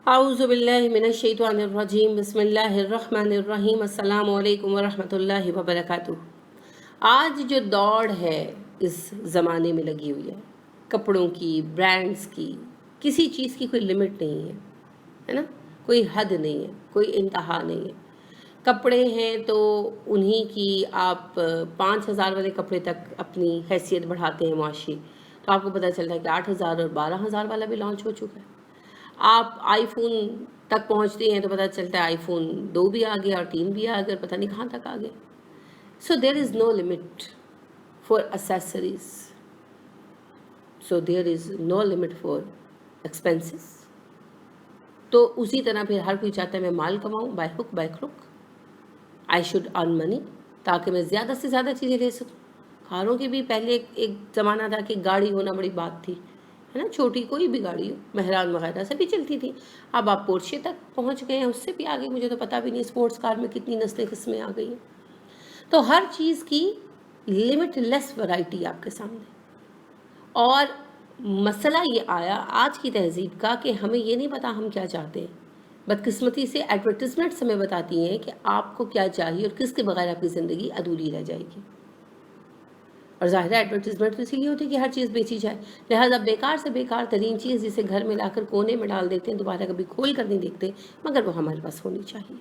اعوذ باللہ من الشیطان الرجیم، بسم اللہ الرحمن الرحیم، السلام علیکم ورحمۃ اللہ وبرکاتہ۔ آج جو دوڑ ہے اس زمانے میں لگی ہوئی ہے، کپڑوں کی، برانڈز کی، کسی چیز کی کوئی لمٹ نہیں ہے نا، کوئی حد نہیں ہے، کوئی انتہا نہیں ہے۔ کپڑے ہیں تو انہی کی آپ 5,000 والے کپڑے تک اپنی حیثیت بڑھاتے ہیں معاشی، تو آپ کو پتہ چلتا ہے کہ 8,000 اور 12,000 والا بھی لانچ ہو چکا ہے۔ آپ آئی فون تک پہنچتے ہیں تو پتہ چلتا ہے آئی فون 2 بھی آ گیا اور 3 بھی آ گیا اور پتہ نہیں کہاں تک آ گیا۔ So there is no limit for accessories, so there is no limit for expenses. تو اسی طرح پھر ہر کوئی چاہتا ہے میں مال کماؤں، by hook by crook, I should earn money, تاکہ میں زیادہ سے زیادہ چیزیں لے سکوں۔ کاروں کی بھی پہلے ایک زمانہ تھا کہ گاڑی ہونا بڑی بات تھی، ہے نا، چھوٹی کوئی بھی گاڑی ہو، مہران وغیرہ سے بھی چلتی تھی۔ اب آپ پورشے تک پہنچ گئے ہیں، اس سے بھی آگے مجھے تو پتہ بھی نہیں اسپورٹس کار میں کتنی نسلیں قسمیں آ گئی ہیں۔ تو ہر چیز کی لمٹ لیس ورائٹی آپ کے سامنے، اور مسئلہ یہ آیا آج کی تہذیب کا کہ ہمیں یہ نہیں پتا ہم کیا چاہتے ہیں۔ بدقسمتی سے ایڈورٹیزمنٹس ہمیں بتاتی ہیں کہ آپ کو کیا چاہیے اور کس کے بغیر آپ کی زندگی ادھوری رہ جائے گی۔ اور ظاہر ایڈورٹیزمنٹ تو اسی لیے ہوتی ہے کہ ہر چیز بیچی جائے، لہٰذا بیکار سے بیکار ترین چیز جسے گھر میں لا کر کونے میں ڈال دیتے ہیں، دوبارہ کبھی کھول کر نہیں دیکھتے، مگر وہ ہمارے پاس ہونی چاہیے۔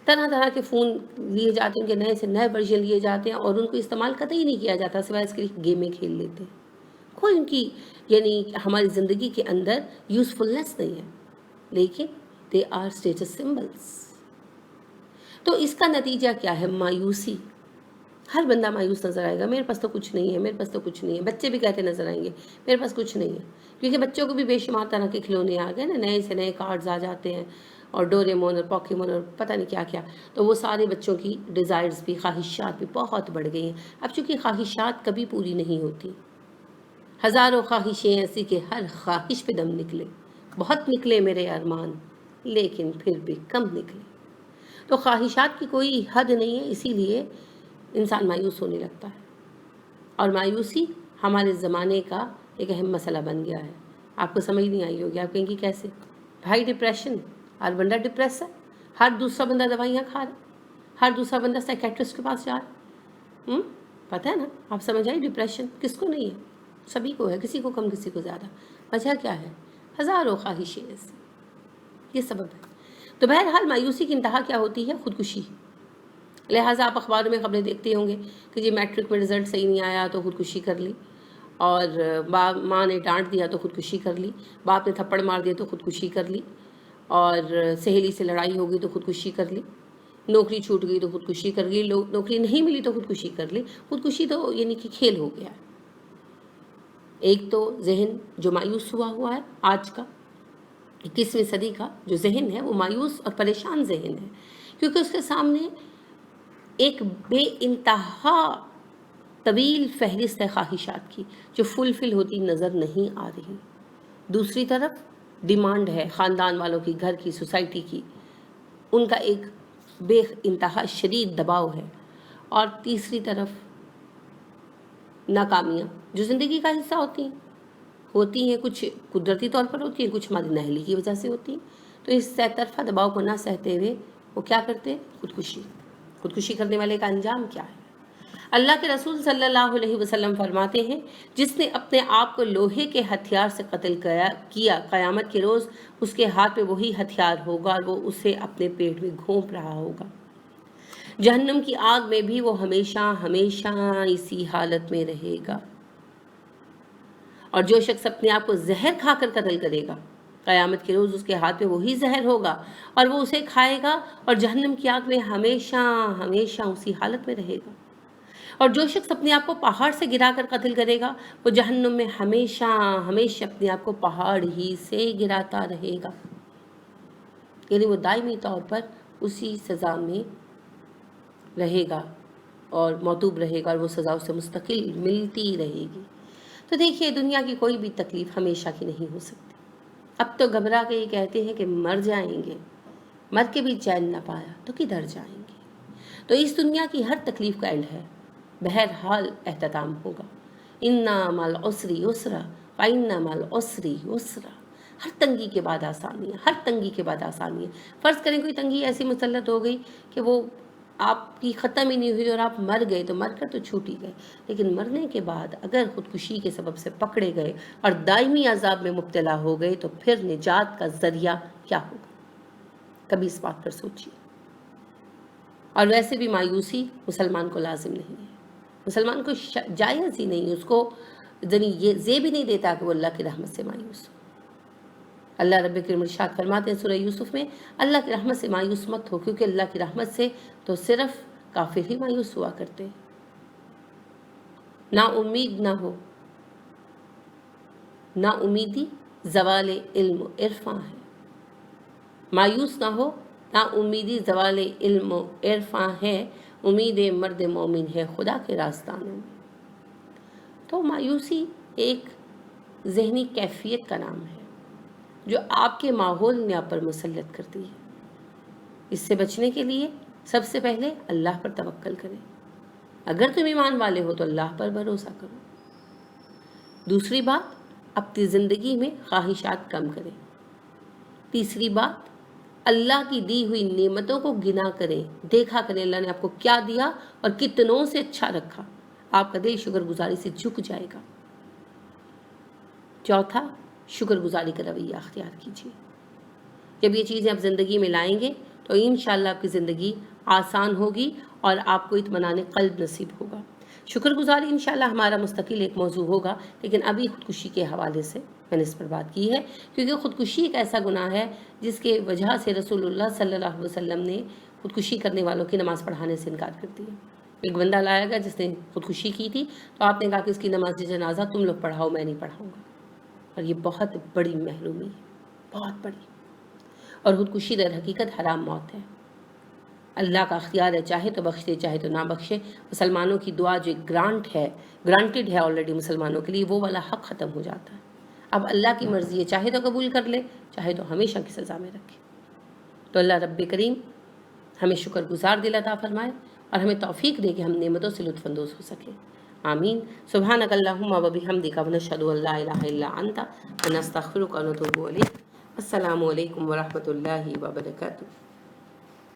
طرح طرح کے فون لیے جاتے ہیں، ان کے نئے سے نئے ورژن لیے جاتے ہیں اور ان کو استعمال قطعی نہیں کیا جاتا، سوائے اس کے لیے گیمیں کھیل لیتے ہیں۔ کوئی ان کی یعنی ہماری زندگی کے اندر یوزفلنس نہیں ہے، لیکن دے آر اسٹیٹس سمبلس۔ تو اس کا نتیجہ کیا ہے؟ مایوسی۔ ہر بندہ مایوس نظر آئے گا، میرے پاس تو کچھ نہیں ہے، میرے پاس تو کچھ نہیں ہے۔ بچے بھی کہتے نظر آئیں گے میرے پاس کچھ نہیں ہے، کیونکہ بچوں کو بھی بے شمار طرح کے کھلونے آ گئے نا، نئے سے نئے کارڈز آ جاتے ہیں اور ڈوریمون اور پوکیمون اور پتہ نہیں کیا کیا، تو وہ سارے بچوں کی ڈیزائرز بھی، خواہشات بھی بہت بڑھ گئی ہیں۔ اب چونکہ خواہشات کبھی پوری نہیں ہوتی، ہزاروں خواہشیں ایسی کہ ہر خواہش پہ دم نکلے، بہت نکلے میرے ارمان لیکن پھر بھی کم نکلے۔ تو خواہشات کی کوئی حد نہیں ہے، اسی لیے انسان مایوس ہونے لگتا ہے، اور مایوسی ہمارے زمانے کا ایک اہم مسئلہ بن گیا ہے۔ آپ کو سمجھ نہیں آئی ہوگی، آپ کہیں گی کیسے؟ بھائی ڈپریشن، ہر بندہ ڈپریس ہے، ہر دوسرا بندہ دوائیاں کھا رہا ہے، ہر دوسرا بندہ سائیکیٹرسٹ کے پاس جا رہا ہے۔ پتہ ہے نا، آپ سمجھ آئی؟ ڈپریشن کس کو نہیں ہے؟ سبھی کو ہے، کسی کو کم کسی کو زیادہ۔ وجہ کیا ہے؟ ہزاروں خواہشیں ایسی، یہ سبب ہے۔ تو بہرحال مایوسی کی انتہا کیا ہوتی ہے؟ خودکشی۔ لہٰذا آپ اخباروں میں خبریں دیکھتے ہوں گے کہ جی میٹرک میں رزلٹ صحیح نہیں آیا تو خودکشی کر لی، اور ماں نے ڈانٹ دیا تو خودکشی کر لی، باپ نے تھپڑ مار دیا تو خودکشی کر لی، اور سہیلی سے لڑائی ہو گئی تو خودکشی کر لی، نوکری چھوٹ گئی تو خودکشی کر لی، نوکری نہیں ملی تو خودکشی کر لی۔ خودکشی تو یعنی کہ کھیل ہو گیا ہے۔ ایک تو ذہن جو مایوس ہوا ہے، آج کا 21ویں صدی کا جو ذہن ہے وہ مایوس اور پریشان ذہن ہے، کیونکہ اس کے سامنے ایک بے انتہا طویل فہرست ہے خواہشات کی جو فلفل ہوتی نظر نہیں آ رہی۔ دوسری طرف ڈیمانڈ ہے خاندان والوں کی، گھر کی، سوسائٹی کی، ان کا ایک بے انتہا شدید دباؤ ہے۔ اور تیسری طرف ناکامیاں جو زندگی کا حصہ ہوتی ہیں، کچھ قدرتی طور پر ہوتی ہیں، کچھ ہماری نااہلی کی وجہ سے ہوتی ہیں۔ تو اس سہ طرفہ دباؤ کو نہ سہتے ہوئے وہ کیا کرتے ہیں؟ خودکشی کرنے والے کا انجام کیا ہے؟ اللہ کے رسول صلی اللہ علیہ وسلم فرماتے ہیں، جس نے اپنے آپ کو لوہے کے ہتھیار سے قتل کیا، قیامت کے روز اس کے ہاتھ میں وہی ہتھیار ہوگا اور وہ اسے اپنے پیٹ میں گھونپ رہا ہوگا۔ جہنم کی آگ میں بھی وہ ہمیشہ ہمیشہ اسی حالت میں رہے گا۔ اور جو شخص اپنے آپ کو زہر کھا کر قتل کرے گا، قیامت کے روز اس کے ہاتھ میں وہی زہر ہوگا اور وہ اسے کھائے گا اور جہنم کی آگ میں ہمیشہ ہمیشہ اسی حالت میں رہے گا۔ اور جو شخص اپنے آپ کو پہاڑ سے گرا کر قتل کرے گا، وہ جہنم میں ہمیشہ ہمیشہ اپنے آپ کو پہاڑ ہی سے گراتا رہے گا، یعنی وہ دائمی طور پر اسی سزا میں رہے گا اور معتوب رہے گا، اور وہ سزا اسے مستقل ملتی رہے گی۔ تو دیکھیے، دنیا کی کوئی بھی تکلیف ہمیشہ کی نہیں ہو سکتی۔ اب تو گھبرا کے یہ کہتے ہیں کہ مر جائیں گے، مر کے بھی چین نہ پایا تو کدھر جائیں گے۔ تو اس دنیا کی ہر تکلیف کا اینڈ ہے، بہرحال اختتام ہوگا۔ اِنَّ مَعَ الْعُسْرِ یُسْرًا فَإِنَّ مَعَ الْعُسْرِ یُسْرًا۔ ہر تنگی کے بعد آسانی ہے، ہر تنگی کے بعد آسانی ہے۔ فرض کریں کوئی تنگی ایسی مسلط ہو گئی کہ وہ آپ کی ختم ہی نہیں ہوئی اور آپ مر گئے، تو مر کر تو چھوٹ ہی گئے، لیکن مرنے کے بعد اگر خودکشی کے سبب سے پکڑے گئے اور دائمی عذاب میں مبتلا ہو گئے تو پھر نجات کا ذریعہ کیا ہوگا؟ کبھی اس بات پر سوچیے۔ اور ویسے بھی مایوسی مسلمان کو لازم نہیں ہے، مسلمان کو جائز ہی نہیں، اس کو یہ بھی نہیں دیتا کہ وہ اللہ کی رحمت سے مایوس ہو۔ اللہ رب کریم ارشاد فرماتے ہیں سورہ یوسف میں، اللہ کی رحمت سے مایوس مت ہو، کیونکہ اللہ کی رحمت سے تو صرف کافر ہی مایوس ہوا کرتے ہیں۔ نا امید نہ ہو، نا امیدی زوال علم و عرفاں ہے، مایوس نہ ہو، نا امیدی زوال علم و عرفاں ہے، امید مرد مومن ہے خدا کے راستانوں میں۔ تو مایوسی ایک ذہنی کیفیت کا نام ہے جو آپ کے ماحول میں آپ پر مسلط کرتی ہے۔ اس سے بچنے کے لیے سب سے پہلے اللہ پر توکل کریں، اگر تم ایمان والے ہو تو اللہ پر بھروسہ کرو۔ دوسری بات، اپنی زندگی میں خواہشات کم کریں۔ تیسری بات، اللہ کی دی ہوئی نعمتوں کو گنا کریں، دیکھا کریں اللہ نے آپ کو کیا دیا اور کتنوں سے اچھا رکھا، آپ کا دل شکر گزاری سے جھک جائے گا۔ چوتھا، شکر گزاری کا رویہ اختیار کیجیے۔ جب یہ چیزیں آپ زندگی میں لائیں گے تو انشاءاللہ آپ کی زندگی آسان ہوگی اور آپ کو اطمینان قلب نصیب ہوگا۔ شکر گزاری انشاءاللہ ہمارا مستقل ایک موضوع ہوگا، لیکن ابھی خودکشی کے حوالے سے میں نے اس پر بات کی ہے، کیونکہ خودکشی ایک ایسا گناہ ہے جس کے وجہ سے رسول اللہ صلی اللہ علیہ وسلم نے خودکشی کرنے والوں کی نماز پڑھانے سے انکار کر دیا۔ ایک بندہ لایا گیا جس نے خودکشی کی تھی، تو آپ نے کہا کہ اس کی نماز جنازہ تم لوگ پڑھاؤ، میں نہیں پڑھاؤں گا، اور یہ بہت بڑی محرومی ہے، بہت بڑی۔ اور خودکشی در حقیقت حرام موت ہے۔ اللہ کا اختیار ہے، چاہے تو بخش دے چاہے تو نہ بخشے۔ مسلمانوں کی دعا جو گرانٹڈ ہے آلریڈی مسلمانوں کے لیے، وہ والا حق ختم ہو جاتا ہے۔ اب اللہ کی مرضی ہے، چاہے تو قبول کر لے چاہے تو ہمیشہ کی سزا میں رکھے۔ تو اللہ رب کریم ہمیں شکر گزار دل عطا فرمائے اور ہمیں توفیق دے کہ ہم نعمتوں سے لطف اندوز ہو سکیں۔ آمین۔ سبحانک اللہم و بحمدک ونشہد ان لا الہ الا انت ونستغفرک ونتوب الیک۔ السلام علیکم ورحمۃ اللہ وبرکاتہ۔